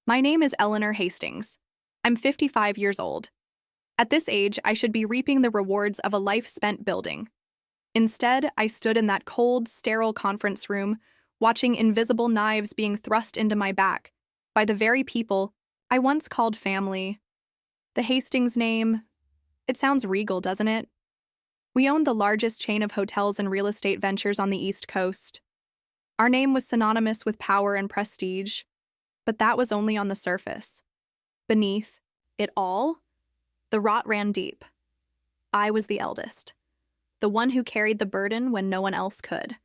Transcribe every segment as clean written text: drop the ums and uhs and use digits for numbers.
My name is Eleanor Hastings. I'm 55 years old. At this age, I should be reaping the rewards of a life spent building. Instead, I stood in that cold, sterile conference room, watching invisible knives being thrust into my back by the very people I once called family. The Hastings name, it sounds regal, doesn't it? We owned the largest chain of hotels and real estate ventures on the East Coast. Our name was synonymous with power and prestige, but that was only on the surface. Beneath it all, the rot ran deep. I was the eldest, the one who carried the burden when no one else could.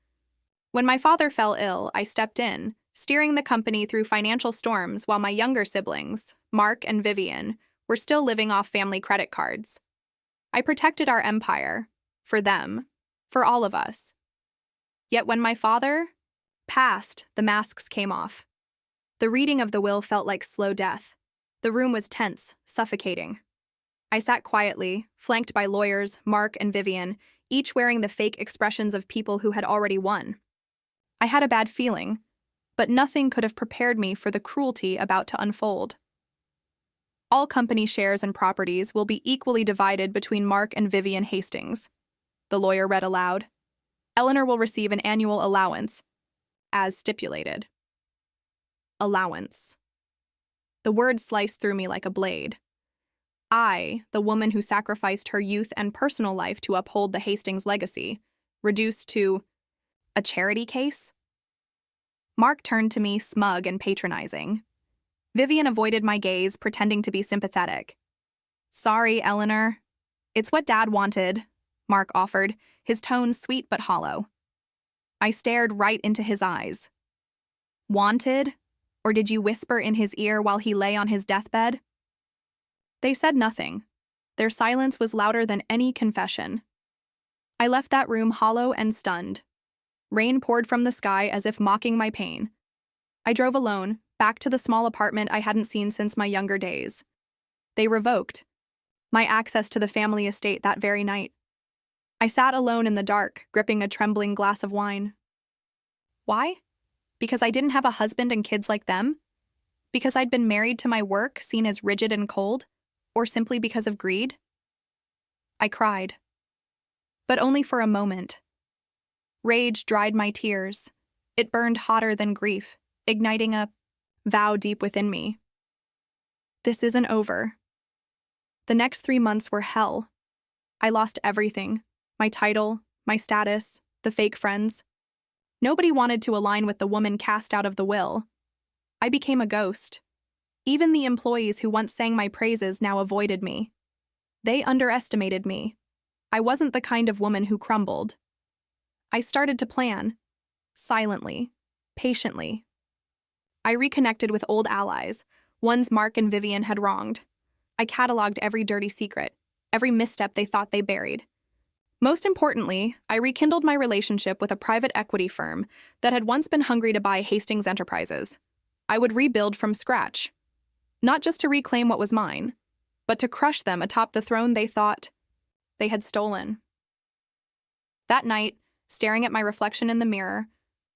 When my father fell ill, I stepped in, steering the company through financial storms while my younger siblings, Mark and Vivian, were still living off family credit cards. I protected our empire, for them, for all of us. Yet when my father passed, the masks came off. The reading of the will felt like slow death. The room was tense, suffocating. I sat quietly, flanked by lawyers, Mark and Vivian, each wearing the fake expressions of people who had already won. I had a bad feeling, but nothing could have prepared me for the cruelty about to unfold. All company shares and properties will be equally divided between Mark and Vivian Hastings, the lawyer read aloud. Eleanor will receive an annual allowance, as stipulated. Allowance. The word sliced through me like a blade. I, the woman who sacrificed her youth and personal life to uphold the Hastings legacy, reduced to a charity case? Mark turned to me, smug and patronizing. Vivian avoided my gaze, pretending to be sympathetic. Sorry, Eleanor. It's what Dad wanted, Mark offered, his tone sweet but hollow. I stared right into his eyes. Wanted? Or did you whisper in his ear while he lay on his deathbed? They said nothing. Their silence was louder than any confession. I left that room hollow and stunned. Rain poured from the sky as if mocking my pain. I drove alone, back to the small apartment I hadn't seen since my younger days. They revoked my access to the family estate that very night. I sat alone in the dark, gripping a trembling glass of wine. Why? Because I didn't have a husband and kids like them? Because I'd been married to my work, seen as rigid and cold? Or simply because of greed? I cried. But only for a moment. Rage dried my tears. It burned hotter than grief, igniting a vow deep within me. This isn't over. The next 3 months were hell. I lost everything. My title, my status, the fake friends. Nobody wanted to align with the woman cast out of the will. I became a ghost. Even the employees who once sang my praises now avoided me. They underestimated me. I wasn't the kind of woman who crumbled. I started to plan. Silently. Patiently. I reconnected with old allies, ones Mark and Vivian had wronged. I cataloged every dirty secret, every misstep they thought they buried. Most importantly, I rekindled my relationship with a private equity firm that had once been hungry to buy Hastings Enterprises. I would rebuild from scratch. Not just to reclaim what was mine, but to crush them atop the throne they thought they had stolen. That night, staring at my reflection in the mirror,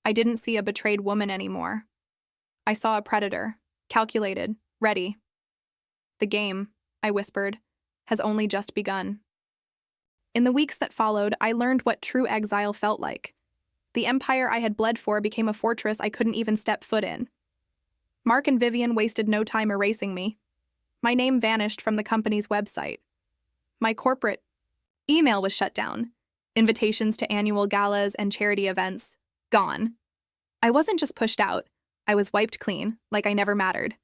I didn't see a betrayed woman anymore. I saw a predator, calculated, ready. The game, I whispered, has only just begun. In the weeks that followed, I learned what true exile felt like. The empire I had bled for became a fortress I couldn't even step foot in. Mark and Vivian wasted no time erasing me. My name vanished from the company's website. My corporate email was shut down. Invitations to annual galas and charity events, gone. I wasn't just pushed out. I was wiped clean, like I never mattered.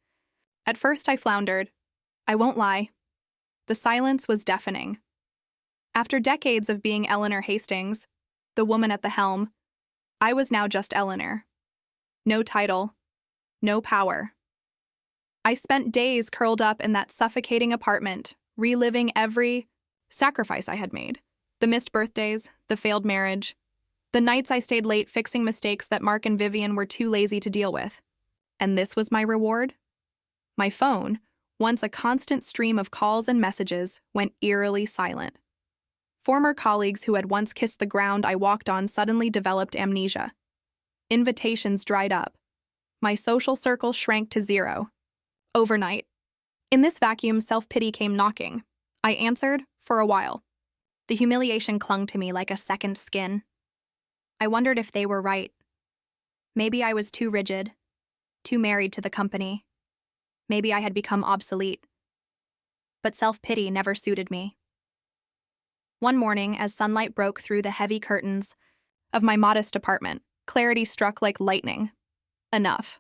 At first, I floundered. I won't lie. The silence was deafening. After decades of being Eleanor Hastings, the woman at the helm, I was now just Eleanor. No title, no power. I spent days curled up in that suffocating apartment, reliving every sacrifice I had made. The missed birthdays, the failed marriage, the nights I stayed late fixing mistakes that Mark and Vivian were too lazy to deal with. And this was my reward? My phone, once a constant stream of calls and messages, went eerily silent. Former colleagues who had once kissed the ground I walked on suddenly developed amnesia. Invitations dried up. My social circle shrank to zero. Overnight. In this vacuum, self-pity came knocking. I answered for a while. The humiliation clung to me like a second skin. I wondered if they were right. Maybe I was too rigid, too married to the company. Maybe I had become obsolete. But self-pity never suited me. One morning, as sunlight broke through the heavy curtains of my modest apartment, clarity struck like lightning. Enough.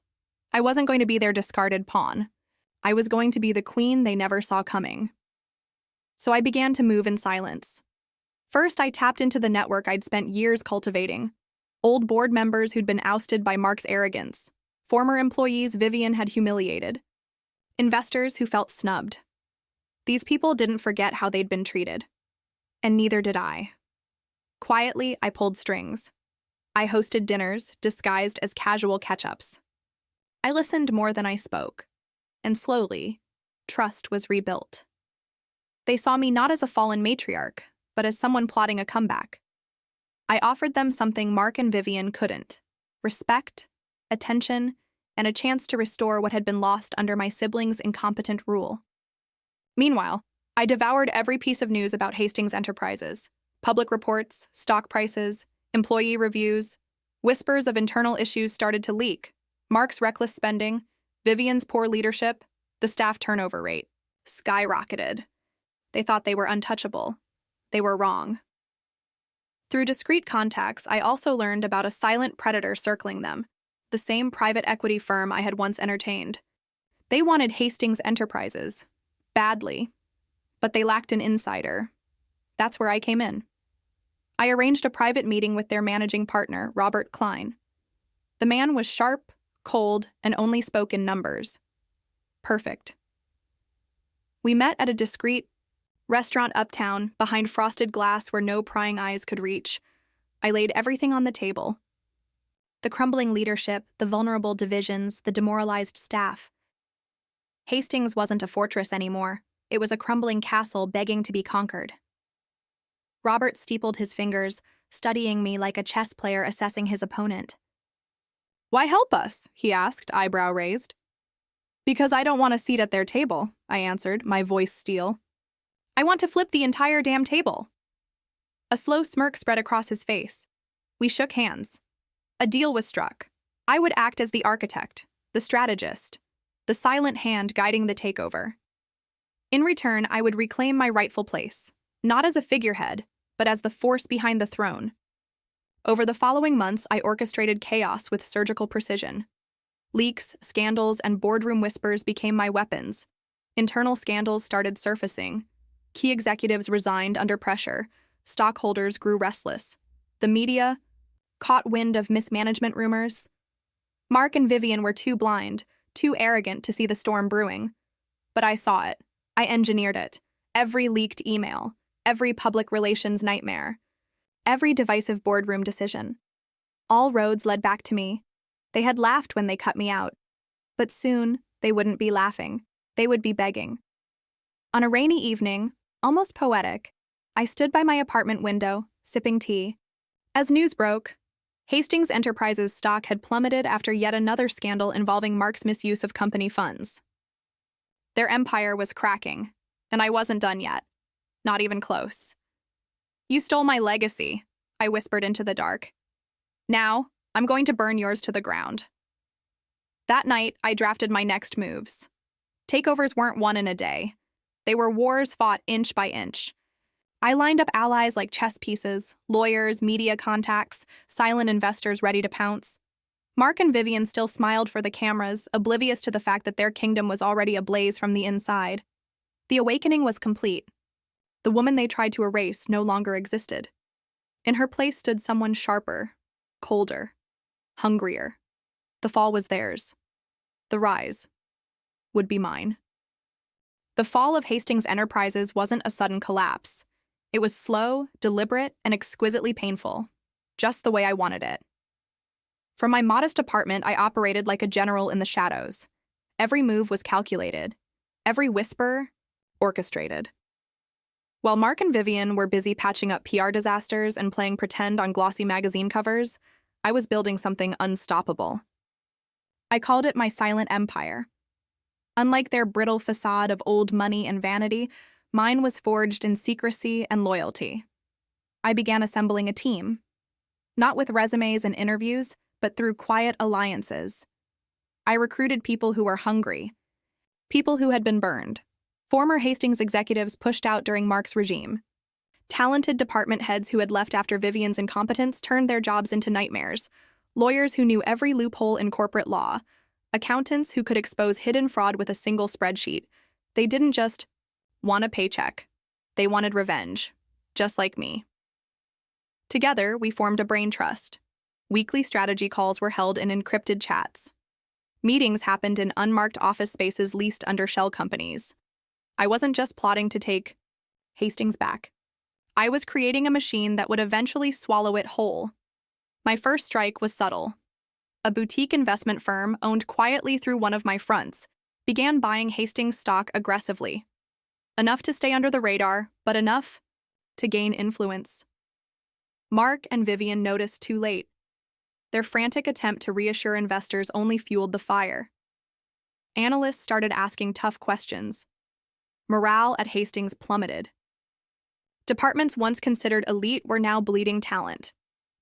I wasn't going to be their discarded pawn. I was going to be the queen they never saw coming. So I began to move in silence. First, I tapped into the network I'd spent years cultivating. Old board members who'd been ousted by Mark's arrogance. Former employees Vivian had humiliated. Investors who felt snubbed. These people didn't forget how they'd been treated. And neither did I. Quietly, I pulled strings. I hosted dinners disguised as casual catch-ups. I listened more than I spoke. And slowly, trust was rebuilt. They saw me not as a fallen matriarch, but as someone plotting a comeback. I offered them something Mark and Vivian couldn't: respect, attention, and a chance to restore what had been lost under my siblings' incompetent rule. Meanwhile, I devoured every piece of news about Hastings Enterprises: public reports, stock prices, employee reviews. Whispers of internal issues started to leak. Mark's reckless spending, Vivian's poor leadership, the staff turnover rate skyrocketed. They thought they were untouchable. They were wrong. Through discreet contacts, I also learned about a silent predator circling them, the same private equity firm I had once entertained. They wanted Hastings Enterprises, badly, but they lacked an insider. That's where I came in. I arranged a private meeting with their managing partner, Robert Klein. The man was sharp, cold, and only spoke in numbers. Perfect. We met at a discreet restaurant uptown, behind frosted glass where no prying eyes could reach. I laid everything on the table. The crumbling leadership, the vulnerable divisions, the demoralized staff. Hastings wasn't a fortress anymore. It was a crumbling castle begging to be conquered. Robert steepled his fingers, studying me like a chess player assessing his opponent. "Why help us?" he asked, eyebrow raised. "Because I don't want a seat at their table," I answered, my voice steel. "I want to flip the entire damn table." A slow smirk spread across his face. We shook hands. A deal was struck. I would act as the architect, the strategist, the silent hand guiding the takeover. In return, I would reclaim my rightful place, not as a figurehead, but as the force behind the throne. Over the following months, I orchestrated chaos with surgical precision. Leaks, scandals, and boardroom whispers became my weapons. Internal scandals started surfacing. Key executives resigned under pressure. Stockholders grew restless. The media caught wind of mismanagement rumors. Mark and Vivian were too blind, too arrogant to see the storm brewing. But I saw it. I engineered it. Every leaked email, every public relations nightmare, every divisive boardroom decision. All roads led back to me. They had laughed when they cut me out. But soon, they wouldn't be laughing. They would be begging. On a rainy evening, almost poetic, I stood by my apartment window, sipping tea. As news broke, Hastings Enterprises stock had plummeted after yet another scandal involving Mark's misuse of company funds. Their empire was cracking, and I wasn't done yet. Not even close. "You stole my legacy," I whispered into the dark. "Now, I'm going to burn yours to the ground." That night, I drafted my next moves. Takeovers weren't won in a day. They were wars fought inch by inch. I lined up allies like chess pieces, lawyers, media contacts, silent investors ready to pounce. Mark and Vivian still smiled for the cameras, oblivious to the fact that their kingdom was already ablaze from the inside. The awakening was complete. The woman they tried to erase no longer existed. In her place stood someone sharper, colder, hungrier. The fall was theirs. The rise would be mine. The fall of Hastings Enterprises wasn't a sudden collapse. It was slow, deliberate, and exquisitely painful, just the way I wanted it. From my modest apartment, I operated like a general in the shadows. Every move was calculated, every whisper orchestrated. While Mark and Vivian were busy patching up PR disasters and playing pretend on glossy magazine covers, I was building something unstoppable. I called it my silent empire. Unlike their brittle facade of old money and vanity, mine was forged in secrecy and loyalty. I began assembling a team, not with resumes and interviews, but through quiet alliances. I recruited people who were hungry, people who had been burned. Former Hastings executives pushed out during Mark's regime. Talented department heads who had left after Vivian's incompetence turned their jobs into nightmares. Lawyers who knew every loophole in corporate law. Accountants who could expose hidden fraud with a single spreadsheet. They didn't just want a paycheck. They wanted revenge, just like me. Together, we formed a brain trust. Weekly strategy calls were held in encrypted chats. Meetings happened in unmarked office spaces leased under shell companies. I wasn't just plotting to take Hastings back. I was creating a machine that would eventually swallow it whole. My first strike was subtle. A boutique investment firm, owned quietly through one of my fronts, began buying Hastings stock aggressively. Enough to stay under the radar, but enough to gain influence. Mark and Vivian noticed too late. Their frantic attempt to reassure investors only fueled the fire. Analysts started asking tough questions. Morale at Hastings plummeted. Departments once considered elite were now bleeding talent.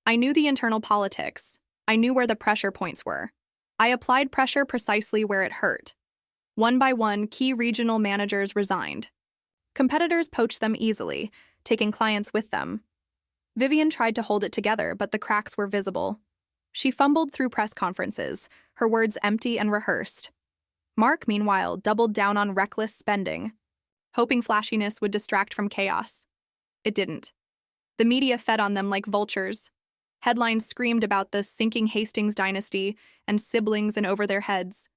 I knew the internal politics. I knew where the pressure points were. I applied pressure precisely where it hurt. One by one, key regional managers resigned. Competitors poached them easily, taking clients with them. Vivian tried to hold it together, but the cracks were visible. She fumbled through press conferences, her words empty and rehearsed. Mark, meanwhile, doubled down on reckless spending, hoping flashiness would distract from chaos. It didn't. The media fed on them like vultures. Headlines screamed about the sinking Hastings dynasty and siblings in over their heads.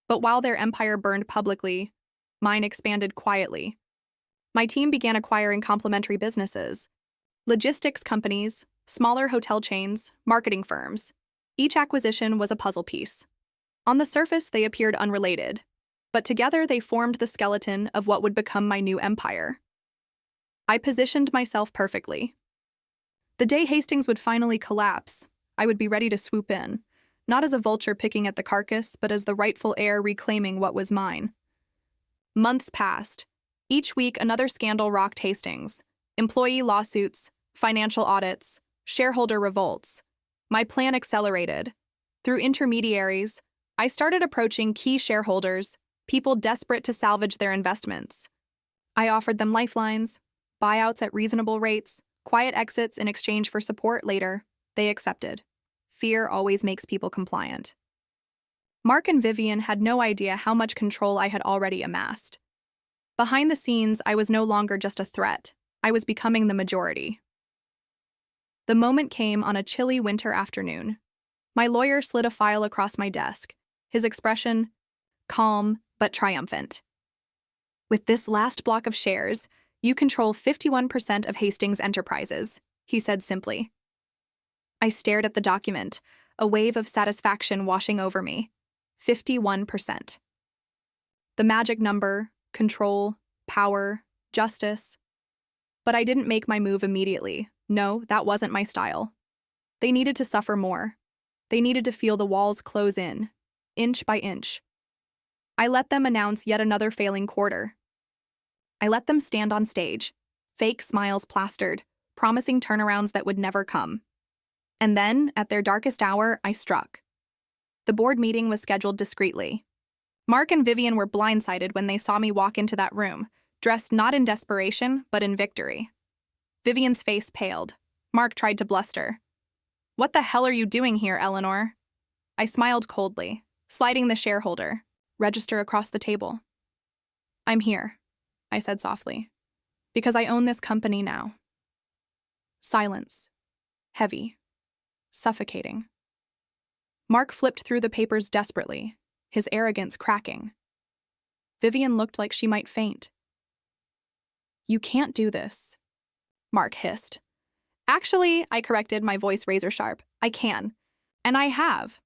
But while their empire burned publicly, mine expanded quietly. My team began acquiring complementary businesses. Logistics companies, smaller hotel chains, marketing firms. Each acquisition was a puzzle piece. On the surface, they appeared unrelated, but together they formed the skeleton of what would become my new empire. I positioned myself perfectly. The day Hastings would finally collapse, I would be ready to swoop in, not as a vulture picking at the carcass, but as the rightful heir reclaiming what was mine. Months passed. Each week, another scandal rocked Hastings. Employee lawsuits, financial audits, shareholder revolts. My plan accelerated. Through intermediaries, I started approaching key shareholders, people desperate to salvage their investments. I offered them lifelines, buyouts at reasonable rates, quiet exits in exchange for support later. They accepted. Fear always makes people compliant. Mark and Vivian had no idea how much control I had already amassed. Behind the scenes, I was no longer just a threat. I was becoming the majority. The moment came on a chilly winter afternoon. My lawyer slid a file across my desk, his expression calm but triumphant. With this last block of shares, you control 51% of Hastings Enterprises, he said simply. I stared at the document, a wave of satisfaction washing over me. 51%. The magic number, control, power, justice. But I didn't make my move immediately. No, that wasn't my style. They needed to suffer more. They needed to feel the walls close in, inch by inch. I let them announce yet another failing quarter. I let them stand on stage, fake smiles plastered, promising turnarounds that would never come. And then, at their darkest hour, I struck. The board meeting was scheduled discreetly. Mark and Vivian were blindsided when they saw me walk into that room, dressed not in desperation, but in victory. Vivian's face paled. Mark tried to bluster. "What the hell are you doing here, Eleanor?" I smiled coldly, sliding the shareholder register across the table. "I'm here," I said softly, "because I own this company now." Silence. Heavy. Suffocating. Mark flipped through the papers desperately, his arrogance cracking. Vivian looked like she might faint. "You can't do this," Mark hissed. "Actually," I corrected, my voice razor sharp, "I can. And I have."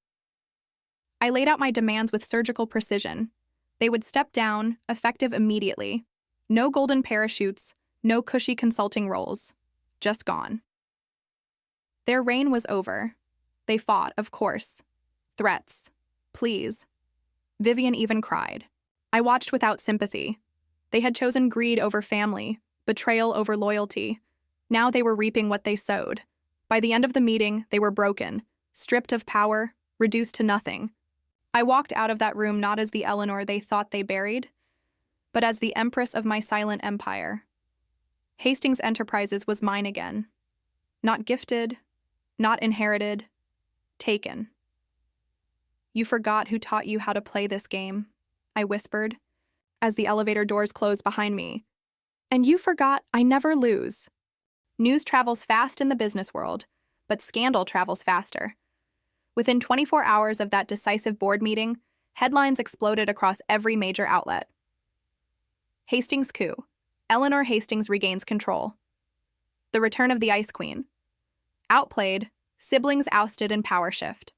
I laid out my demands with surgical precision. They would step down, effective immediately. No golden parachutes, no cushy consulting roles. Just gone. Their reign was over. They fought, of course. Threats. Pleas. Vivian even cried. I watched without sympathy. They had chosen greed over family, betrayal over loyalty. Now they were reaping what they sowed. By the end of the meeting, they were broken, stripped of power, reduced to nothing. I walked out of that room not as the Eleanor they thought they buried, but as the empress of my silent empire. Hastings Enterprises was mine again. Not gifted, not inherited, taken. You forgot who taught you how to play this game, I whispered, as the elevator doors closed behind me. And you forgot I never lose. News travels fast in the business world, but scandal travels faster. Within 24 hours of that decisive board meeting, headlines exploded across every major outlet. Hastings coup. Eleanor Hastings regains control. The return of the Ice Queen. Outplayed, siblings ousted in power shift.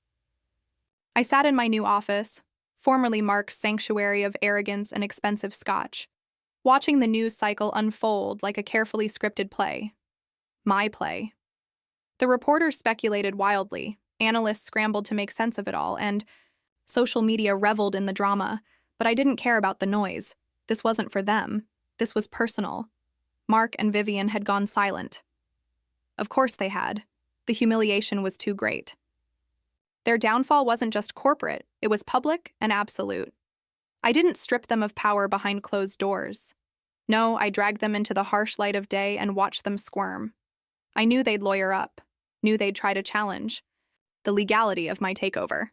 I sat in my new office, formerly Mark's sanctuary of arrogance and expensive scotch, watching the news cycle unfold like a carefully scripted play. My play. The reporters speculated wildly, analysts scrambled to make sense of it all, and social media reveled in the drama, but I didn't care about the noise. This wasn't for them. This was personal. Mark and Vivian had gone silent. Of course they had. The humiliation was too great. Their downfall wasn't just corporate, it was public and absolute. I didn't strip them of power behind closed doors. No, I dragged them into the harsh light of day and watched them squirm. I knew they'd lawyer up, knew they'd try to challenge the legality of my takeover.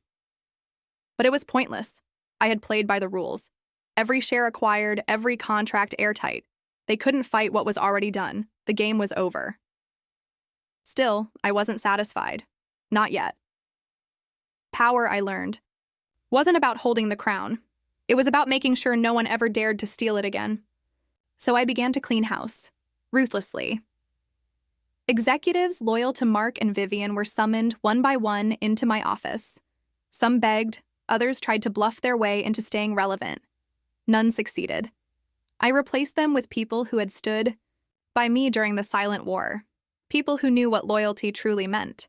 But it was pointless. I had played by the rules. Every share acquired, every contract airtight. They couldn't fight what was already done. The game was over. Still, I wasn't satisfied. Not yet. Power, I learned, wasn't about holding the crown. It was about making sure no one ever dared to steal it again. So I began to clean house, ruthlessly. Executives loyal to Mark and Vivian were summoned one by one into my office. Some begged, others tried to bluff their way into staying relevant. None succeeded. I replaced them with people who had stood by me during the silent war, people who knew what loyalty truly meant.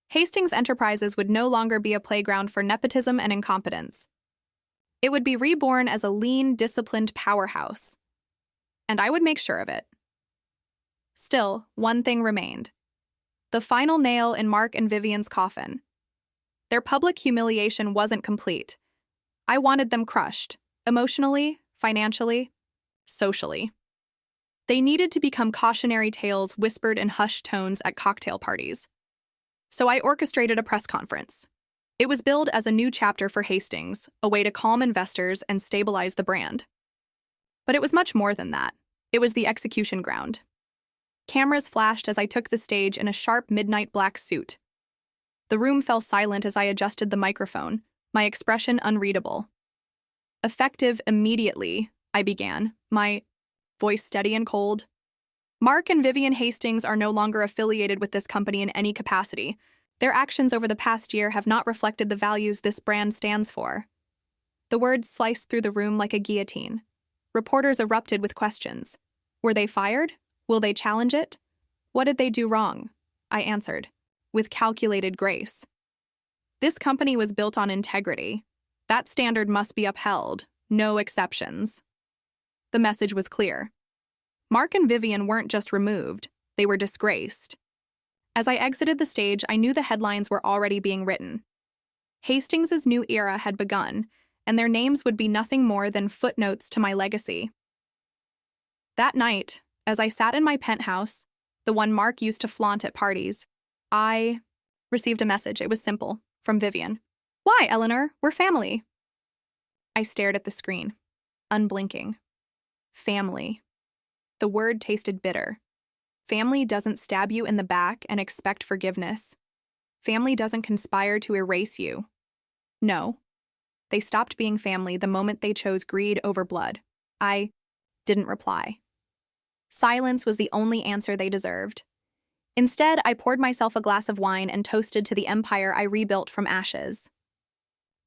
Hastings Enterprises would no longer be a playground for nepotism and incompetence. It would be reborn as a lean, disciplined powerhouse. And I would make sure of it. Still, one thing remained. The final nail in Mark and Vivian's coffin. Their public humiliation wasn't complete. I wanted them crushed, emotionally, financially, socially. They needed to become cautionary tales whispered in hushed tones at cocktail parties. So I orchestrated a press conference. It was billed as a new chapter for Hastings, a way to calm investors and stabilize the brand. But it was much more than that. It was the execution ground. Cameras flashed as I took the stage in a sharp midnight black suit. The room fell silent as I adjusted the microphone, my expression unreadable. Effective immediately, I began, my voice steady and cold. Mark and Vivian Hastings are no longer affiliated with this company in any capacity. Their actions over the past year have not reflected the values this brand stands for. The words sliced through the room like a guillotine. Reporters erupted with questions. Were they fired? Will they challenge it? What did they do wrong? I answered, with calculated grace. This company was built on integrity. That standard must be upheld, no exceptions. The message was clear. Mark and Vivian weren't just removed, they were disgraced. As I exited the stage, I knew the headlines were already being written. Hastings' new era had begun, and their names would be nothing more than footnotes to my legacy. That night, as I sat in my penthouse, the one Mark used to flaunt at parties, I received a message. It was simple, from Vivian. Why, Eleanor? We're family. I stared at the screen, unblinking. Family. The word tasted bitter. Family doesn't stab you in the back and expect forgiveness. Family doesn't conspire to erase you. No. They stopped being family the moment they chose greed over blood. I didn't reply. Silence was the only answer they deserved. Instead, I poured myself a glass of wine and toasted to the empire I rebuilt from ashes.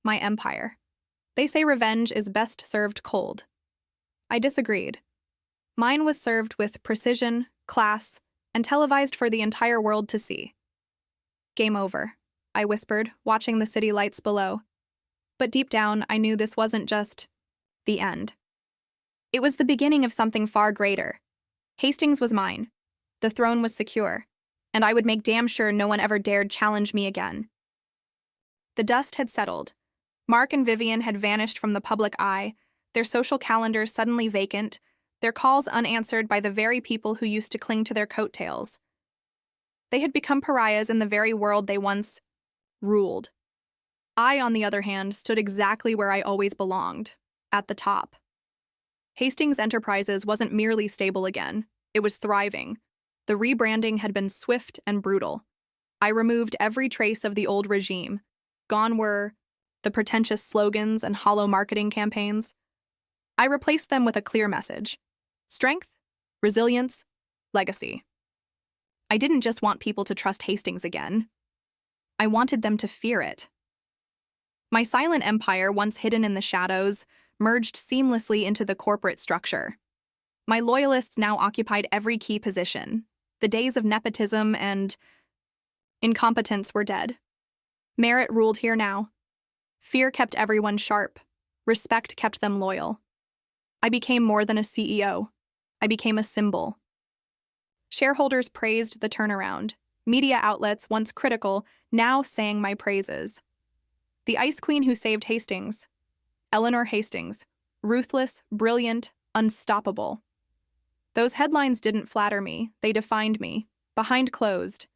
My empire. They say revenge is best served cold. I disagreed. Mine was served with precision, class, and televised for the entire world to see. Game over, I whispered, watching the city lights below. But deep down, I knew this wasn't just The end. It was the beginning of something far greater. Hastings was mine. The throne was secure, and I would make damn sure no one ever dared challenge me again. The dust had settled. Mark and Vivian had vanished from the public eye, their social calendars suddenly vacant, their calls unanswered by the very people who used to cling to their coattails. They had become pariahs in the very world they once ruled. I, on the other hand, stood exactly where I always belonged, at the top. Hastings Enterprises wasn't merely stable again, it was thriving. The rebranding had been swift and brutal. I removed every trace of the old regime. Gone were the pretentious slogans and hollow marketing campaigns. I replaced them with a clear message: strength, resilience, legacy. I didn't just want people to trust Hastings again. I wanted them to fear it. My silent empire, once hidden in the shadows, merged seamlessly into the corporate structure. My loyalists now occupied every key position. The days of nepotism and incompetence were dead. Merit ruled here now. Fear kept everyone sharp. Respect kept them loyal. I became more than a CEO. I became a symbol. Shareholders praised the turnaround. Media outlets, once critical, now sang my praises. The Ice Queen who saved Hastings. Eleanor Hastings. Ruthless, brilliant, unstoppable. Those headlines didn't flatter me, they defined me. Behind closed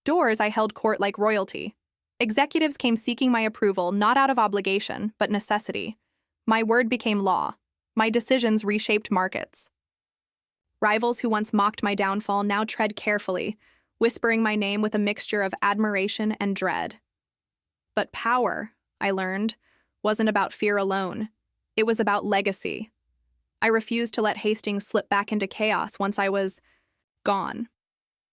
doors, I held court like royalty. Executives came seeking my approval, not out of obligation, but necessity. My word became law. My decisions reshaped markets. Rivals who once mocked my downfall now tread carefully, whispering my name with a mixture of admiration and dread. But power, I learned, wasn't about fear alone. It was about legacy. I refused to let Hastings slip back into chaos once I was gone.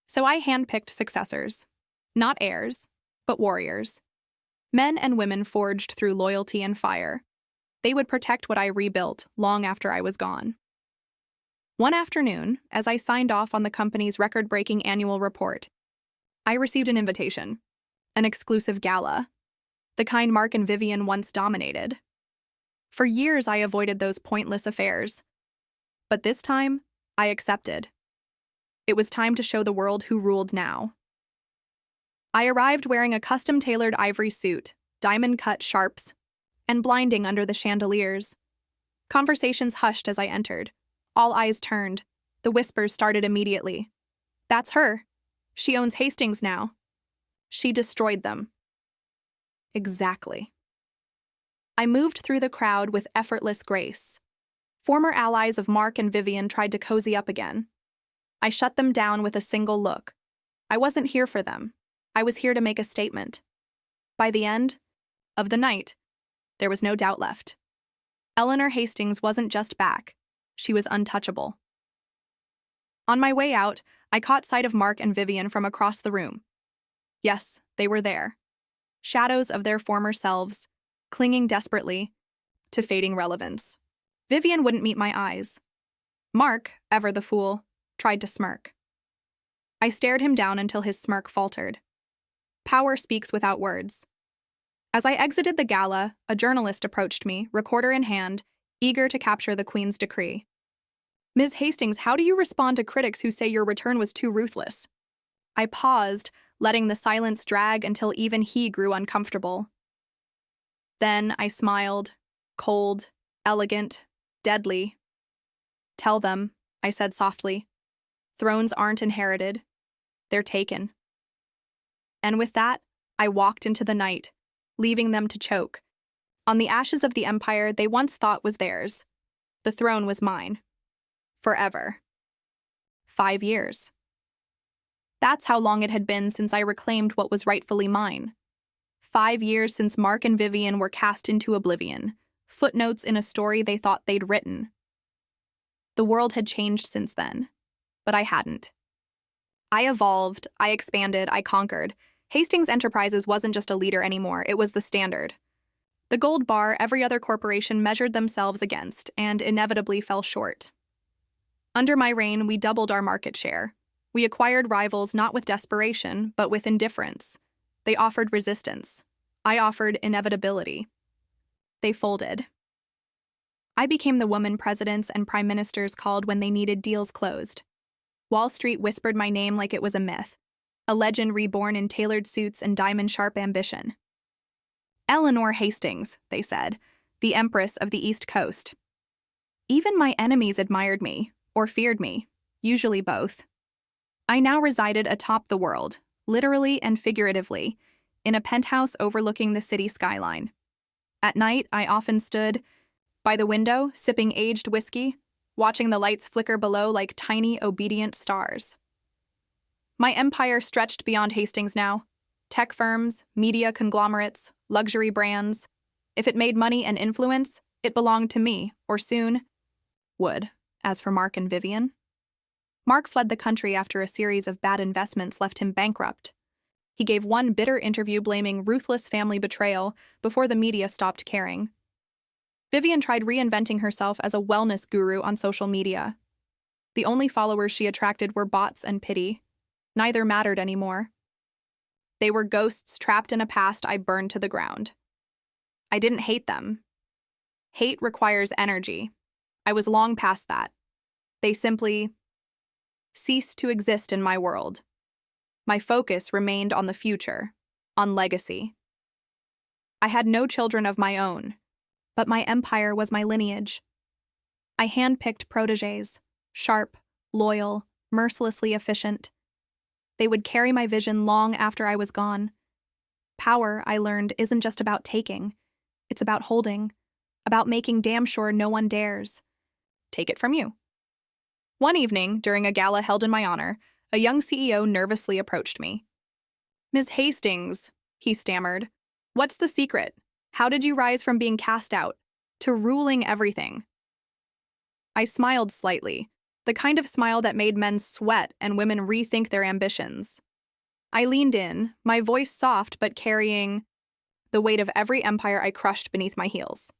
So I handpicked successors. Not heirs, but warriors. Men and women forged through loyalty and fire. They would protect what I rebuilt long after I was gone. One afternoon, as I signed off on the company's record-breaking annual report, I received an invitation, an exclusive gala, the kind Mark and Vivian once dominated. For years, I avoided those pointless affairs. But this time, I accepted. It was time to show the world who ruled now. I arrived wearing a custom-tailored ivory suit, diamond-cut sharps, and blinding under the chandeliers. Conversations hushed as I entered. All eyes turned. The whispers started immediately. That's her. She owns Hastings now. She destroyed them. Exactly. I moved through the crowd with effortless grace. Former allies of Mark and Vivian tried to cozy up again. I shut them down with a single look. I wasn't here for them. I was here to make a statement. By the end of the night, there was no doubt left. Eleanor Hastings wasn't just back. She was untouchable. On my way out, I caught sight of Mark and Vivian from across the room. Yes, they were there. Shadows of their former selves, clinging desperately to fading relevance. Vivian wouldn't meet my eyes. Mark, ever the fool, tried to smirk. I stared him down until his smirk faltered. Power speaks without words. As I exited the gala, a journalist approached me, recorder in hand, eager to capture the Queen's decree. Ms. Hastings, how do you respond to critics who say your return was too ruthless? I paused, letting the silence drag until even he grew uncomfortable. Then I smiled, cold, elegant, deadly. Tell them, I said softly, thrones aren't inherited, they're taken. And with that, I walked into the night, leaving them to choke. On the ashes of the empire they once thought was theirs. The throne was mine. Forever. 5 years. That's how long it had been since I reclaimed what was rightfully mine. 5 years since Mark and Vivian were cast into oblivion, footnotes in a story they thought they'd written. The world had changed since then, but I hadn't. I evolved, I expanded, I conquered. Hastings Enterprises wasn't just a leader anymore, it was the standard. The gold bar every other corporation measured themselves against, and inevitably fell short. Under my reign, we doubled our market share. We acquired rivals not with desperation, but with indifference. They offered resistance. I offered inevitability. They folded. I became the woman presidents and prime ministers called when they needed deals closed. Wall Street whispered my name like it was a myth, a legend reborn in tailored suits and diamond-sharp ambition. Eleanor Hastings, they said, the Empress of the East Coast. Even my enemies admired me, or feared me, usually both. I now resided atop the world, literally and figuratively, in a penthouse overlooking the city skyline. At night, I often stood by the window, sipping aged whiskey, watching the lights flicker below like tiny, obedient stars. My empire stretched beyond Hastings now. Tech firms, media conglomerates, luxury brands. If it made money and influence, it belonged to me, or soon would. As for Mark and Vivian, Mark fled the country after a series of bad investments left him bankrupt. He gave one bitter interview blaming ruthless family betrayal before the media stopped caring. Vivian tried reinventing herself as a wellness guru on social media. The only followers she attracted were bots and pity. Neither mattered anymore. They were ghosts trapped in a past I burned to the ground. I didn't hate them. Hate requires energy. I was long past that. They simply ceased to exist in my world. My focus remained on the future, on legacy. I had no children of my own, but my empire was my lineage. I handpicked protégés, sharp, loyal, mercilessly efficient. They would carry my vision long after I was gone. Power, I learned, isn't just about taking. It's about holding, about making damn sure no one dares take it from you. One evening, during a gala held in my honor, a young CEO nervously approached me. "Ms. Hastings," he stammered, "what's the secret? How did you rise from being cast out to ruling everything?" I smiled slightly, the kind of smile that made men sweat and women rethink their ambitions. I leaned in, my voice soft but carrying the weight of every empire I crushed beneath my heels.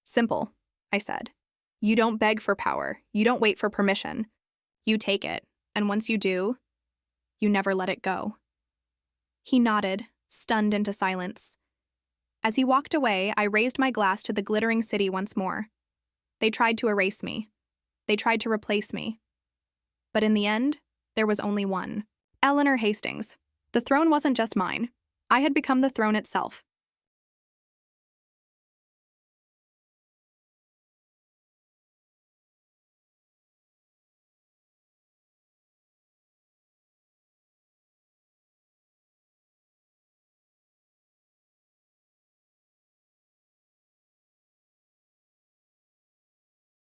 "Simple," I said. "You don't beg for power. You don't wait for permission. You take it, and once you do, you never let it go." He nodded, stunned into silence. As he walked away, I raised my glass to the glittering city once more. They tried to erase me. They tried to replace me. But in the end, there was only one. Eleanor Hastings. The throne wasn't just mine. I had become the throne itself.